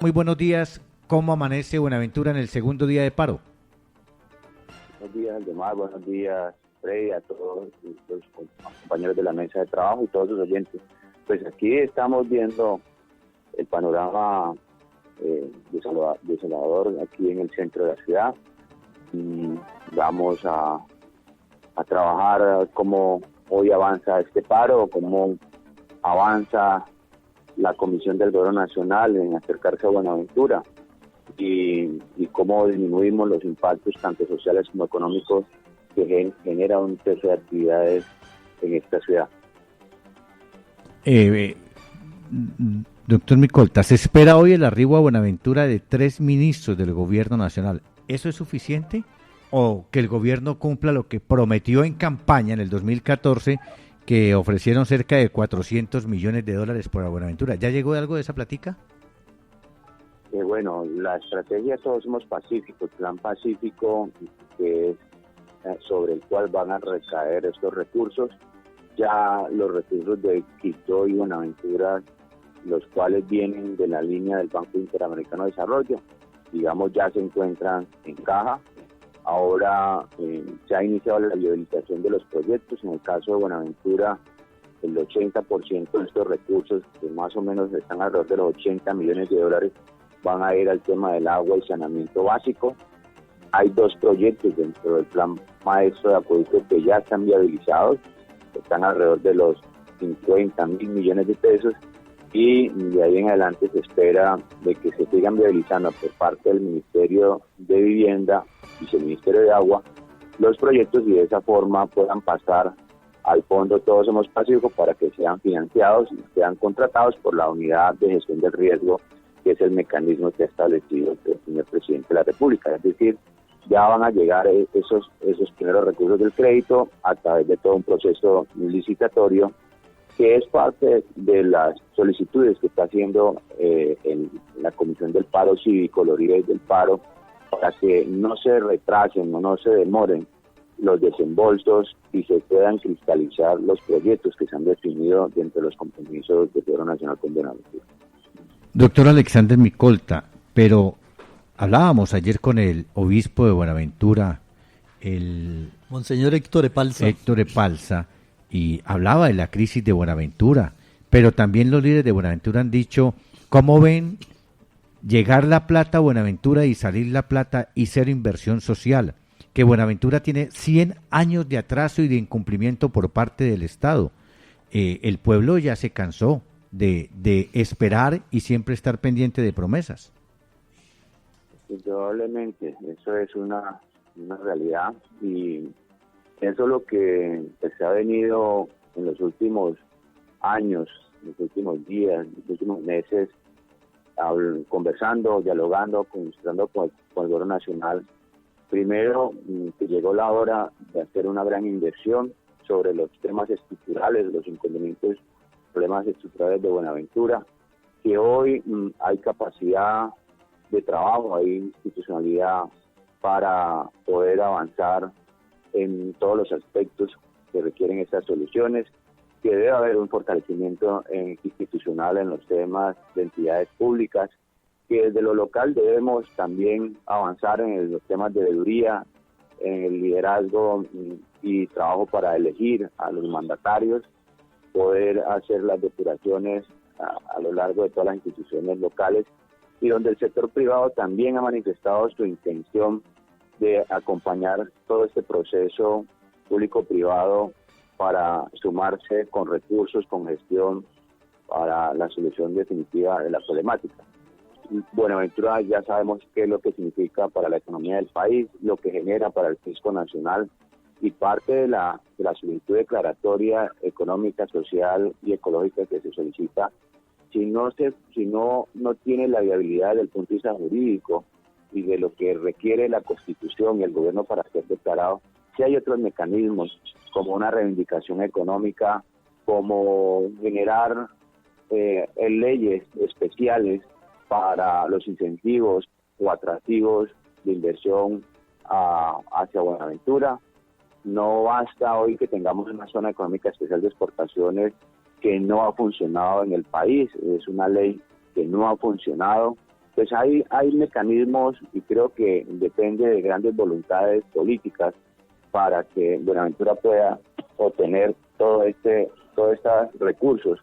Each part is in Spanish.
Muy buenos días. ¿Cómo amanece Buenaventura en el segundo día de paro? Buenos días, Aldemar. Buenos días, Freddy, a todos los compañeros de la mesa de trabajo y todos los oyentes. Pues aquí estamos viendo el panorama desolador aquí en el centro de la ciudad. Y vamos a trabajar cómo hoy avanza este paro, cómo avanza la Comisión del Gobierno Nacional en acercarse a Buenaventura y cómo disminuimos los impactos tanto sociales como económicos que genera un cese de actividades en esta ciudad. Doctor Micolta, se espera hoy el arribo a Buenaventura de 3 ministros del Gobierno Nacional. ¿Eso es suficiente? ¿O que el gobierno cumpla lo que prometió en campaña en el 2014, que ofrecieron cerca de $400 millones por Buenaventura? ¿Ya llegó algo de esa platica? Bueno, la estrategia Todos Somos Pacífico, el plan pacífico, que es sobre el cual van a recaer estos recursos, ya los recursos de Quito y Buenaventura, los cuales vienen de la línea del Banco Interamericano de Desarrollo, digamos, ya se encuentran en caja. Ahora se ha iniciado la viabilización de los proyectos. En el caso de Buenaventura, el 80% de estos recursos, que más o menos están alrededor de los $80 millones, van a ir al tema del agua y saneamiento básico. Hay 2 proyectos dentro del plan maestro de acueducto que ya están viabilizados, están alrededor de los $50.000 millones, y de ahí en adelante se espera de que se sigan viabilizando por parte del Ministerio de Vivienda y el Ministerio de Agua los proyectos, y de esa forma puedan pasar al fondo Todos Somos Pacíficos para que sean financiados y sean contratados por la Unidad de Gestión del Riesgo, que es el mecanismo que ha establecido el señor presidente de la República. Es decir, ya van a llegar esos primeros recursos del crédito a través de todo un proceso licitatorio, que es parte de las solicitudes que está haciendo en la Comisión del Paro Cívico, los líderes del paro, para que no se retrasen o no se demoren los desembolsos y se puedan cristalizar los proyectos que se han definido dentro de los compromisos del Gobierno Nacional con Buenaventura. Doctor Alexander Micolta, pero hablábamos ayer con el obispo de Buenaventura, el Monseñor Héctor Epalza, y hablaba de la crisis de Buenaventura, pero también los líderes de Buenaventura han dicho, ¿cómo ven llegar la plata a Buenaventura y salir la plata y ser inversión social? Que Buenaventura tiene 100 años de atraso y de incumplimiento por parte del Estado. El pueblo ya se cansó de esperar y siempre estar pendiente de promesas. Indudablemente, eso es una realidad, y eso es lo que se ha venido en los últimos años, en los últimos días, en los últimos meses, conversando, dialogando, conversando con el Gobierno Nacional. Primero, que llegó la hora de hacer una gran inversión sobre los temas estructurales, los inconvenientes, problemas estructurales de Buenaventura, que hoy hay capacidad de trabajo, hay institucionalidad para poder avanzar en todos los aspectos que requieren estas soluciones, que debe haber un fortalecimiento institucional en los temas de entidades públicas, que desde lo local debemos también avanzar en los temas de veeduría, en el liderazgo y trabajo para elegir a los mandatarios, poder hacer las depuraciones a lo largo de todas las instituciones locales, y donde el sector privado también ha manifestado su intención de acompañar todo este proceso público-privado para sumarse con recursos, con gestión, para la solución definitiva de la problemática. Buenaventura ya sabemos qué es lo que significa para la economía del país, lo que genera para el fisco nacional, y parte de la solicitud declaratoria económica, social y ecológica que se solicita, si no tiene la viabilidad desde el punto de vista jurídico y de lo que requiere la Constitución y el gobierno para ser declarado, si hay otros mecanismos como una reivindicación económica, como generar leyes especiales para los incentivos o atractivos de inversión hacia Buenaventura. No basta hoy que tengamos una zona económica especial de exportaciones que no ha funcionado en el país. Es una ley que no ha funcionado, pues hay mecanismos y creo que depende de grandes voluntades políticas para que Buenaventura pueda obtener todos estos recursos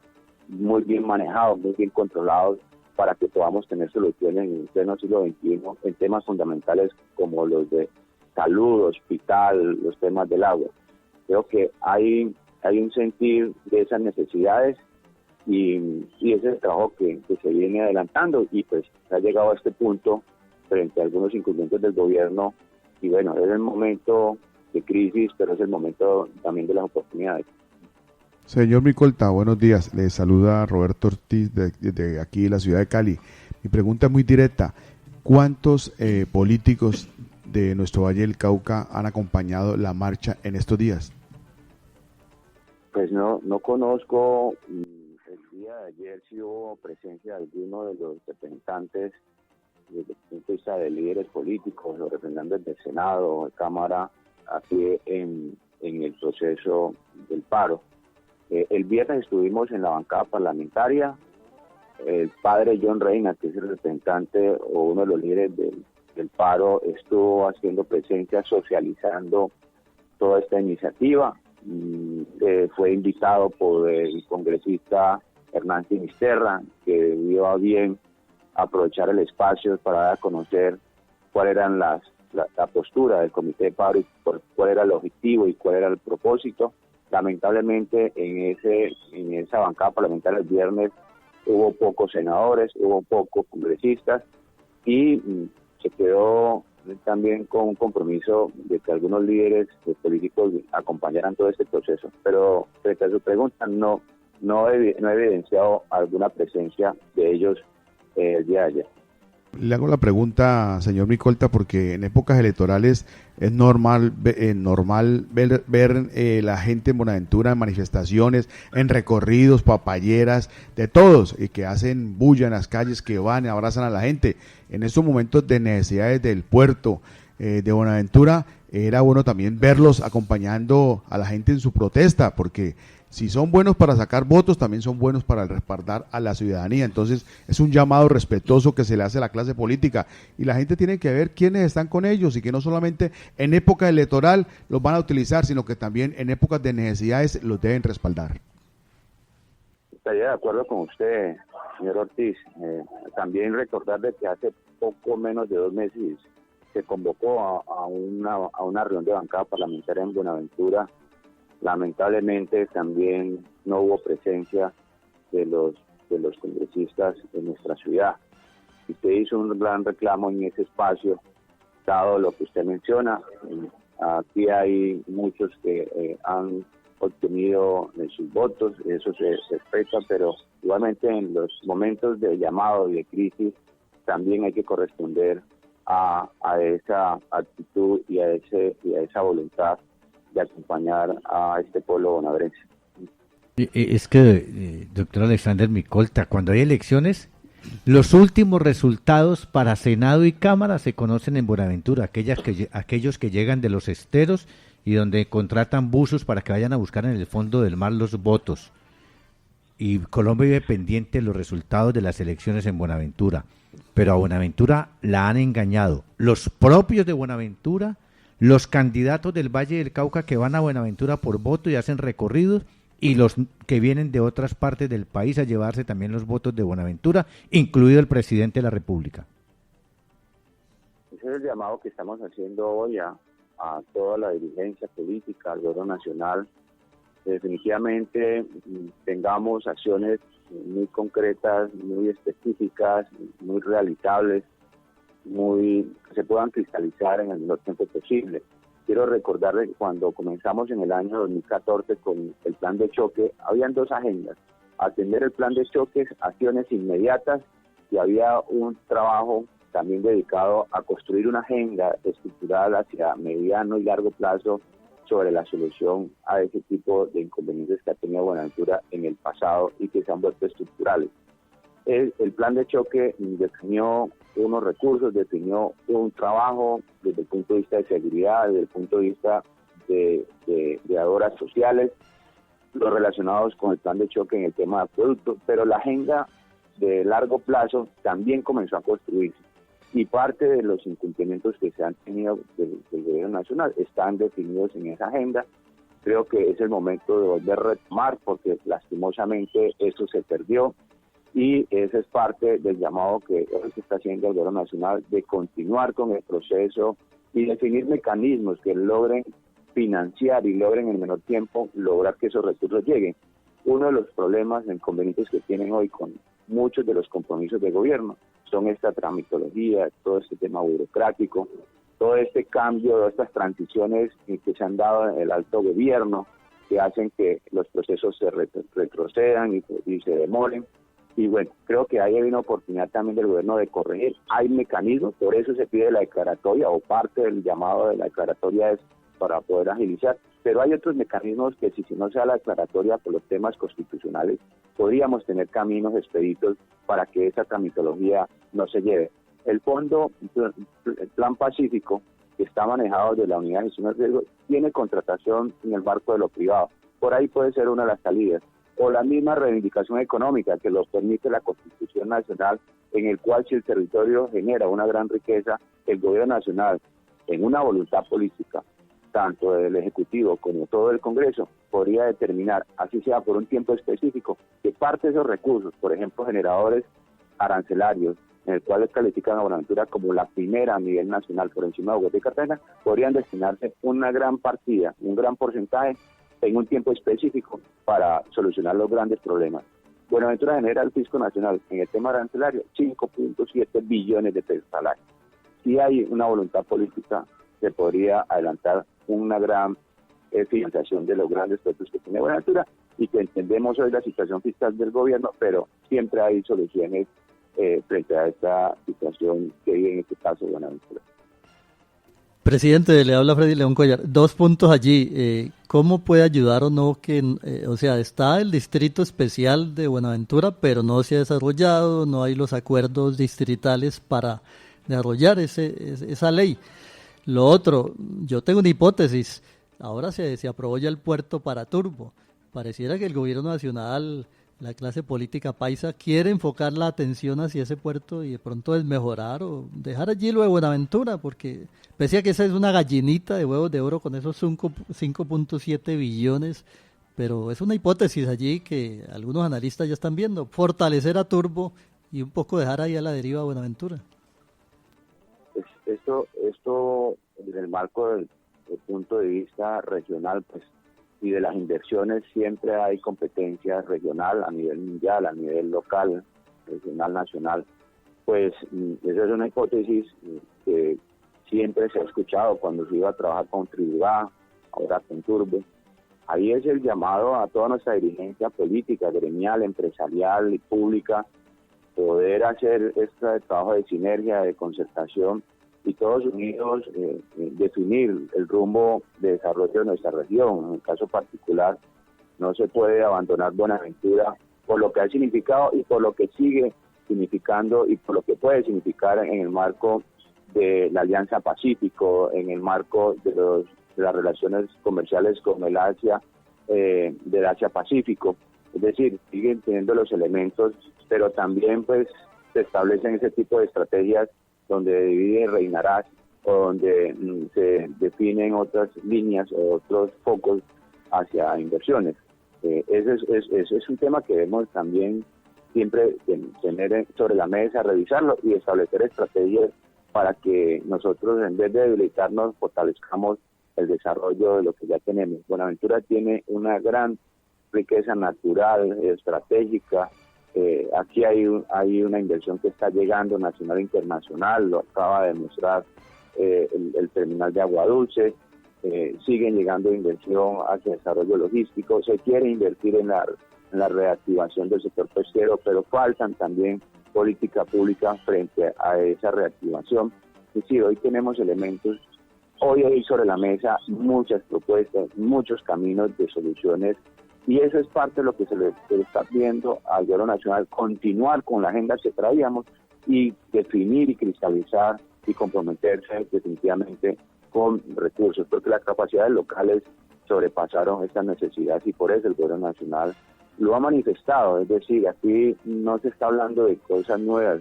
muy bien manejados, muy bien controlados, para que podamos tener soluciones en el pleno siglo XXI en temas fundamentales como los de salud, hospital, los temas del agua. Creo que hay un sentir de esas necesidades y ese es el trabajo que se viene adelantando y pues se ha llegado a este punto frente a algunos incumplimientos del gobierno y bueno, es el momento de crisis, pero es el momento también de las oportunidades. Señor Micolta, buenos días. Le saluda Roberto Ortiz de aquí de la ciudad de Cali. Mi pregunta es muy directa. ¿Cuántos políticos de nuestro Valle del Cauca han acompañado la marcha en estos días? Pues no conozco. El día de ayer sí hubo presencia de alguno de los representantes desde el punto de vista de líderes políticos, los representantes del Senado, de Cámara, aquí en el proceso del paro. El viernes estuvimos en la bancada parlamentaria. El padre John Reina, que es el representante o uno de los líderes del paro, estuvo haciendo presencia, socializando toda esta iniciativa. Fue invitado por el congresista Hernán Sinisterra, que vio a bien aprovechar el espacio para dar a conocer cuál era la postura del comité de paro y cuál era el objetivo y cuál era el propósito. Lamentablemente en esa bancada parlamentaria el viernes hubo pocos senadores, hubo pocos congresistas y se quedó también con un compromiso de que algunos líderes políticos acompañaran todo este proceso. Pero frente a su pregunta, no he evidenciado alguna presencia de ellos el día de ayer. Le hago la pregunta, señor Micolta, porque en épocas electorales es normal ver la gente en Buenaventura en manifestaciones, en recorridos, papayeras, de todos, y que hacen bulla en las calles, que van y abrazan a la gente. En estos momentos de necesidades del puerto de Buenaventura, era bueno también verlos acompañando a la gente en su protesta, porque si son buenos para sacar votos, también son buenos para respaldar a la ciudadanía. Entonces es un llamado respetuoso que se le hace a la clase política y la gente tiene que ver quiénes están con ellos y que no solamente en época electoral los van a utilizar, sino que también en épocas de necesidades los deben respaldar. Estaría de acuerdo con usted, señor Ortiz. También recordar de que hace poco menos de 2 meses se convocó a una reunión de bancada parlamentaria en Buenaventura. Lamentablemente también no hubo presencia de los congresistas en nuestra ciudad. Usted hizo un gran reclamo en ese espacio, dado lo que usted menciona. Aquí hay muchos que han obtenido sus votos, eso se respeta, pero igualmente en los momentos de llamado y de crisis también hay que corresponder a esa actitud y a esa voluntad de acompañar a este pueblo bonaerense. Es que, doctor Alexander Micolta, cuando hay elecciones, los últimos resultados para Senado y Cámara se conocen en Buenaventura, aquellos que llegan de los esteros y donde contratan buzos para que vayan a buscar en el fondo del mar los votos. Y Colombia vive pendiente de los resultados de las elecciones en Buenaventura, pero a Buenaventura la han engañado. Los propios de Buenaventura, los candidatos del Valle del Cauca que van a Buenaventura por voto y hacen recorridos, y los que vienen de otras partes del país a llevarse también los votos de Buenaventura, incluido el presidente de la República. Ese es el llamado que estamos haciendo hoy a toda la dirigencia política, al gobierno nacional. Definitivamente tengamos acciones muy concretas, muy específicas, muy realizables, que se puedan cristalizar en el menor tiempo posible. Quiero recordarles que cuando comenzamos en el año 2014 con el plan de choque, habían 2 agendas: atender el plan de choque, acciones inmediatas, y había un trabajo también dedicado a construir una agenda estructural hacia mediano y largo plazo sobre la solución a ese tipo de inconvenientes que ha tenido Buenaventura en el pasado y que se han vuelto estructurales. El plan de choque definió unos recursos, definió un trabajo desde el punto de vista de seguridad, desde el punto de vista de obras sociales, los relacionados con el plan de choque en el tema de acueductos, pero la agenda de largo plazo también comenzó a construirse. Y parte de los incumplimientos que se han tenido del gobierno nacional están definidos en esa agenda. Creo que es el momento de volver a retomar, porque lastimosamente eso se perdió, y ese es parte del llamado que hoy se está haciendo el gobierno nacional de continuar con el proceso y definir mecanismos que logren financiar y logren en el menor tiempo lograr que esos recursos lleguen. Uno de los problemas e inconvenientes que tienen hoy con muchos de los compromisos de gobierno son esta tramitología, todo este tema burocrático, todo este cambio, todas estas transiciones que se han dado en el alto gobierno, que hacen que los procesos se retrocedan y se demoren. Y bueno, creo que ahí hay una oportunidad también del gobierno de corregir. Hay mecanismos, por eso se pide la declaratoria, o parte del llamado de la declaratoria es para poder agilizar, pero hay otros mecanismos que si no se da la declaratoria por los temas constitucionales, podríamos tener caminos expeditos para que esa tramitología no se lleve. El fondo, el Plan Pacífico, que está manejado de la Unidad de Gestión de Riesgo, tiene contratación en el marco de lo privado. Por ahí puede ser una de las salidas. O la misma reivindicación económica que lo permite la Constitución Nacional, en el cual si el territorio genera una gran riqueza, el gobierno nacional, en una voluntad política, tanto del Ejecutivo como todo el Congreso, podría determinar, así sea por un tiempo específico, que parte de esos recursos, por ejemplo, generadores arancelarios, en el cual califican a Buenaventura como la primera a nivel nacional por encima de Bogotá y Cartagena, podrían destinarse una gran partida, un gran porcentaje en un tiempo específico para solucionar los grandes problemas. Buenaventura genera al fisco nacional en el tema arancelario 5.7 billones de pesos al año. Si hay una voluntad política, se podría adelantar una gran financiación de los grandes proyectos que tiene Buenaventura, y que entendemos hoy la situación fiscal del gobierno, pero siempre hay soluciones frente a esta situación que vive en este caso Buenaventura. Presidente, le habla Freddy León Cuellar. 2 puntos allí. ¿Cómo puede ayudar o no que, está el distrito especial de Buenaventura, pero no se ha desarrollado, no hay los acuerdos distritales para desarrollar esa ley? Lo otro, yo tengo una hipótesis. Ahora se aprobó ya el puerto para Turbo. Pareciera que el gobierno nacional, la clase política paisa, quiere enfocar la atención hacia ese puerto y de pronto desmejorar o dejar allí lo de Buenaventura, porque pese a que esa es una gallinita de huevos de oro con esos 5.7 billones, pero es una hipótesis allí que algunos analistas ya están viendo, fortalecer a Turbo y un poco dejar ahí a la deriva a Buenaventura. Esto desde el marco del punto de vista regional, pues, y de las inversiones, siempre hay competencia regional a nivel mundial, a nivel local, regional, nacional. Pues esa es una hipótesis que siempre se ha escuchado cuando se iba a trabajar con Tribá, ahora con Turbo. Ahí es el llamado a toda nuestra dirigencia política, gremial, empresarial y pública, poder hacer este trabajo de sinergia, de concertación, y todos unidos definir el rumbo de desarrollo de nuestra región. En el caso particular, no se puede abandonar Buenaventura por lo que ha significado y por lo que sigue significando y por lo que puede significar en el marco de la Alianza Pacífico, en el marco de las relaciones comerciales con el Asia, del Asia Pacífico. Es decir, siguen teniendo los elementos, pero también pues se establecen ese tipo de estrategias donde divide y reinarás, o donde se definen otras líneas o otros focos hacia inversiones. Ese es un tema que debemos también siempre tener sobre la mesa, revisarlo y establecer estrategias para que nosotros, en vez de debilitarnos, fortalezcamos el desarrollo de lo que ya tenemos. Buenaventura tiene una gran riqueza natural, estratégica. Aquí hay una inversión que está llegando nacional e internacional, lo acaba de demostrar el terminal de Agua Dulce. Siguen llegando inversión hacia desarrollo logístico, se quiere invertir en la reactivación del sector pesquero, pero faltan también política pública frente a esa reactivación. Es decir, hoy tenemos elementos, hoy hay sobre la mesa muchas propuestas, muchos caminos de soluciones, y eso es parte de lo que se le está pidiendo al gobierno nacional, continuar con la agenda que traíamos y definir y cristalizar y comprometerse definitivamente con recursos, porque las capacidades locales sobrepasaron estas necesidades y por eso el gobierno nacional lo ha manifestado, es decir, aquí no se está hablando de cosas nuevas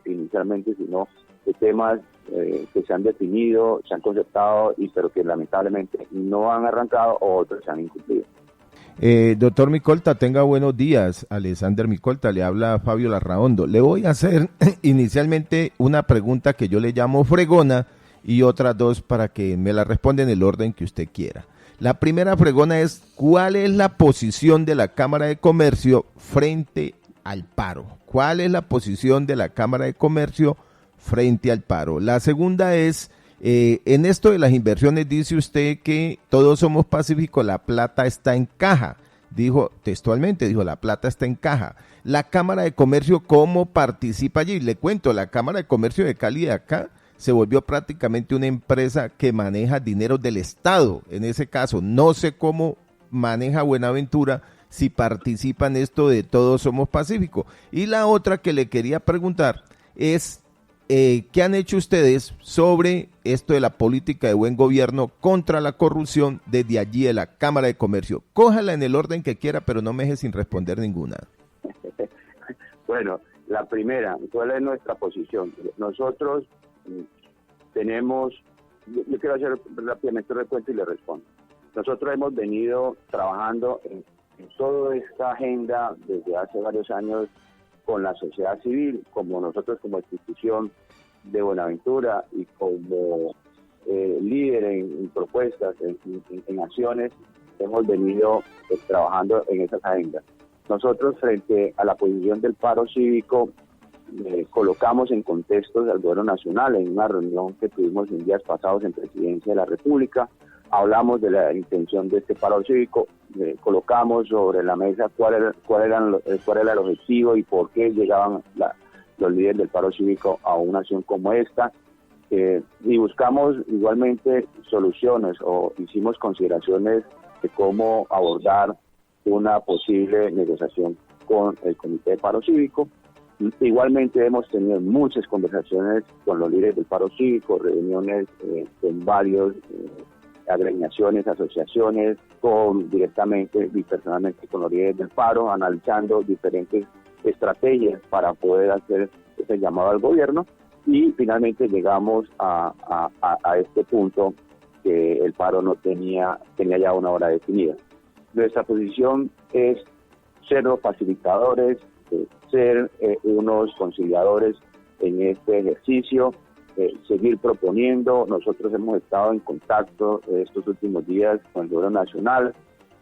inicialmente, sino de temas que se han definido, se han conceptado, pero que lamentablemente no han arrancado o otros se han incumplido. Doctor Micolta, tenga buenos días. Alexander Micolta, le habla Fabio Larraondo. Le voy a hacer inicialmente una pregunta que yo le llamo fregona y otras dos para que me la responda en el orden que usted quiera. La primera fregona es, ¿cuál es la posición de la Cámara de Comercio frente al paro? ¿Cuál es la posición de la Cámara de Comercio frente al paro? La segunda es, en esto de las inversiones dice usted que todos somos pacíficos, la plata está en caja. Dijo textualmente, la plata está en caja. La Cámara de Comercio, ¿cómo participa allí? Le cuento, la Cámara de Comercio de Cali de acá se volvió prácticamente una empresa que maneja dinero del Estado. En ese caso, no sé cómo maneja Buenaventura si participa en esto de Todos Somos Pacíficos. Y la otra que le quería preguntar es, ¿qué han hecho ustedes sobre esto de la política de buen gobierno contra la corrupción desde allí de la Cámara de Comercio? Cójala en el orden que quiera, pero no me deje sin responder ninguna. Bueno, la primera, ¿cuál es nuestra posición? Nosotros tenemos, yo quiero hacer rápidamente un recuento y le respondo. Nosotros hemos venido trabajando en toda esta agenda desde hace varios años con la sociedad civil, como nosotros como institución de Buenaventura y como líder en propuestas, en acciones, hemos venido trabajando en esas agendas. Nosotros, frente a la posición del paro cívico, colocamos en contextos al gobierno nacional en una reunión que tuvimos en días pasados en Presidencia de la República. Hablamos de la intención de este paro cívico, colocamos sobre la mesa cuál era el objetivo y por qué llegaban los líderes del paro cívico a una acción como esta, y buscamos igualmente soluciones o hicimos consideraciones de cómo abordar una posible negociación con el Comité de Paro Cívico. Igualmente hemos tenido muchas conversaciones con los líderes del paro cívico, reuniones con varios agremiaciones, asociaciones, directamente y personalmente con los líderes del paro, analizando diferentes estrategias para poder hacer ese llamado al gobierno, y finalmente llegamos a este punto que el paro no tenía ya una hora definida. Nuestra posición es ser los facilitadores, ser unos conciliadores en este ejercicio, seguir proponiendo. Nosotros hemos estado en contacto estos últimos días con el gobierno nacional,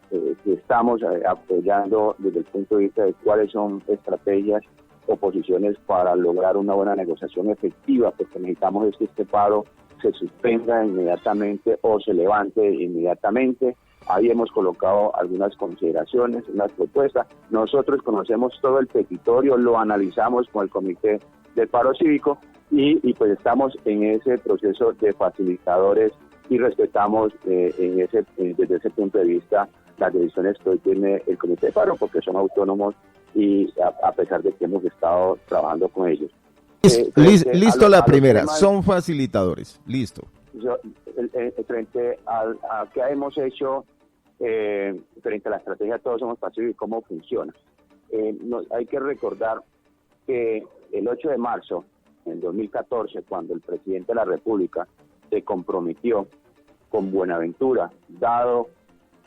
que estamos apoyando desde el punto de vista de cuáles son estrategias o posiciones para lograr una buena negociación efectiva, porque necesitamos es que este paro se suspenda inmediatamente o se levante inmediatamente. Ahí hemos colocado algunas consideraciones, unas propuestas. Nosotros conocemos todo el petitorio, lo analizamos con el Comité del Paro Cívico y pues estamos en ese proceso de facilitadores y respetamos desde ese punto de vista las decisiones que hoy tiene el Comité de Paro, porque son autónomos y a pesar de que hemos estado trabajando con ellos. Listo, la primera, temas, son facilitadores, listo. Frente a qué hemos hecho frente a la estrategia Todos Somos Pacíficos y cómo funciona. Hay que recordar que el 8 de marzo del 2014, cuando el presidente de la República se comprometió con Buenaventura, dado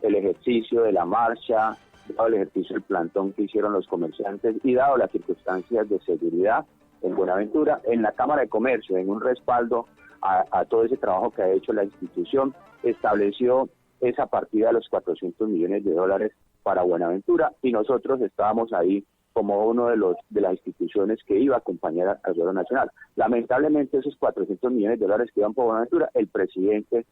el ejercicio de la marcha, dado el ejercicio del plantón que hicieron los comerciantes y dado las circunstancias de seguridad en Buenaventura, en la Cámara de Comercio, en un respaldo a todo ese trabajo que ha hecho la institución, estableció esa partida de los $400 millones para Buenaventura, y nosotros estábamos ahí como uno de las instituciones que iba a acompañar al gobierno nacional. Lamentablemente esos $400 millones que iban por Buenaventura, el presidente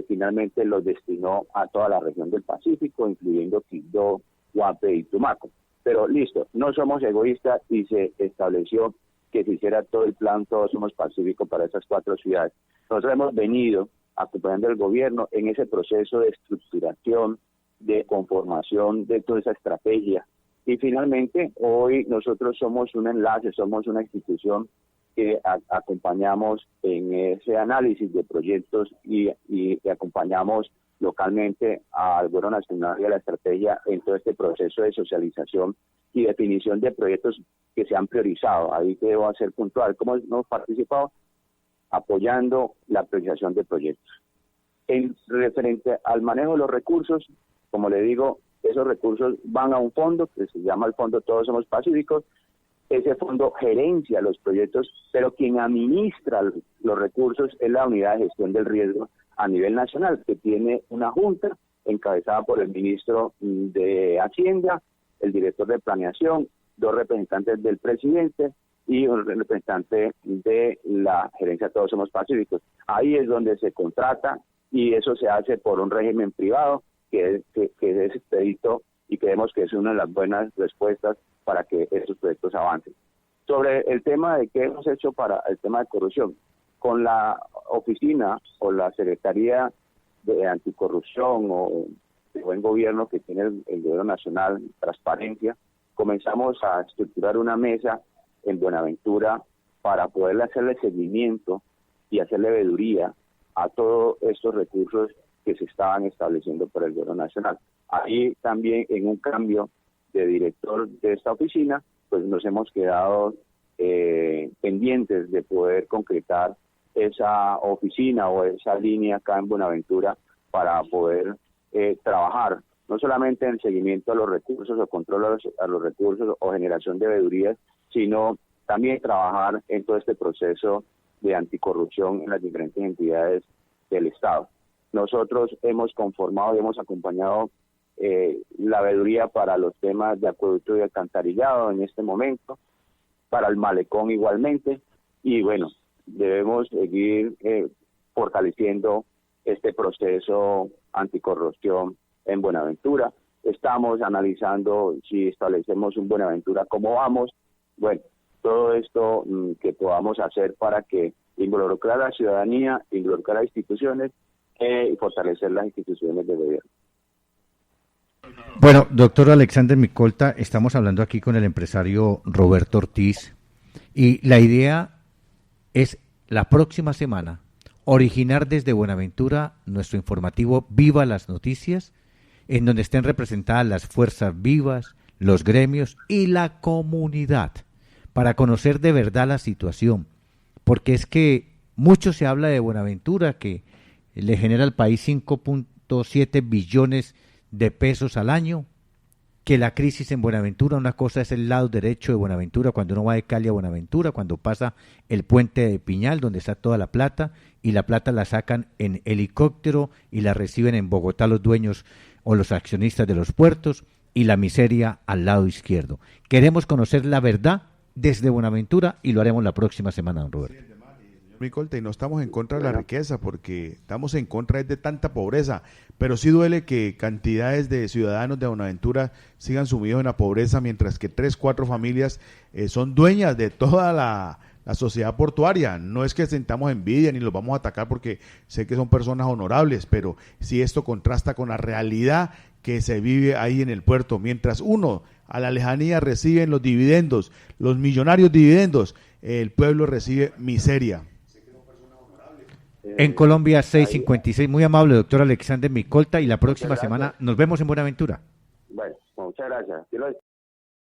finalmente los destinó a toda la región del Pacífico, incluyendo Quibdó, Guape y Tumaco. Pero listo, no somos egoístas y se estableció que se hiciera todo el plan Todos Somos Pacíficos para esas 4 ciudades. Nosotros hemos venido acompañando al gobierno en ese proceso de estructuración, de conformación de toda esa estrategia. Y finalmente, hoy nosotros somos un enlace, somos una institución que acompañamos en ese análisis de proyectos y acompañamos localmente al Gobierno Nacional y a la estrategia en todo este proceso de socialización y definición de proyectos que se han priorizado. Ahí debo ser puntual. ¿Cómo hemos participado? Apoyando la priorización de proyectos. En referente al manejo de los recursos, como le digo, esos recursos van a un fondo que se llama el Fondo Todos Somos Pacíficos. Ese fondo gerencia los proyectos, pero quien administra los recursos es la Unidad de Gestión del Riesgo a nivel nacional, que tiene una junta encabezada por el ministro de Hacienda, el director de Planeación, 2 representantes del presidente y un representante de la gerencia Todos Somos Pacíficos. Ahí es donde se contrata y eso se hace por un régimen privado que es expedito y creemos que es una de las buenas respuestas para que estos proyectos avancen. Sobre el tema de qué hemos hecho para el tema de corrupción, con la oficina o la Secretaría de Anticorrupción o de Buen Gobierno que tiene el Gobierno Nacional, Transparencia, comenzamos a estructurar una mesa en Buenaventura para poder hacerle seguimiento y hacerle veeduría a todos estos recursos que se estaban estableciendo por el Gobierno Nacional. Ahí también, en un cambio de director de esta oficina, pues nos hemos quedado pendientes de poder concretar esa oficina o esa línea acá en Buenaventura para poder trabajar no solamente en el seguimiento a los recursos o control a los recursos o generación de veedurías, sino también trabajar en todo este proceso de anticorrupción en las diferentes entidades del Estado. Nosotros hemos conformado y hemos acompañado la veeduría para los temas de acueducto y alcantarillado en este momento, para el malecón igualmente, y bueno, debemos seguir fortaleciendo este proceso anticorrupción en Buenaventura. Estamos analizando si establecemos un Buenaventura, cómo vamos. Bueno, todo esto que podamos hacer para que involucrar a la ciudadanía, involucrar a las instituciones y fortalecer las instituciones de gobierno. Bueno, doctor Alexander Micolta, estamos hablando aquí con el empresario Roberto Ortiz y la idea es la próxima semana originar desde Buenaventura nuestro informativo Viva las Noticias, en donde estén representadas las fuerzas vivas, los gremios y la comunidad, para conocer de verdad la situación, porque es que mucho se habla de Buenaventura, que le genera al país 5.7 billones de pesos al año, que la crisis en Buenaventura, una cosa es el lado derecho de Buenaventura, cuando uno va de Cali a Buenaventura, cuando pasa el puente de Piñal, donde está toda la plata, y la plata la sacan en helicóptero y la reciben en Bogotá los dueños o los accionistas de los puertos, y la miseria al lado izquierdo. Queremos conocer la verdad desde Buenaventura y lo haremos la próxima semana, don Roberto. Micolta, y no estamos en contra de la riqueza, porque estamos en contra de tanta pobreza, pero sí duele que cantidades de ciudadanos de Buenaventura sigan sumidos en la pobreza, mientras que 3, 4 familias son dueñas de toda la sociedad portuaria. No es que sentamos envidia ni los vamos a atacar, porque sé que son personas honorables, pero sí esto contrasta con la realidad que se vive ahí en el puerto, mientras uno a la lejanía reciben los dividendos, los millonarios dividendos, el pueblo recibe miseria. En Colombia 6:56, muy amable doctor Alexander Micolta, y la próxima semana nos vemos en Buenaventura. Bueno, muchas gracias.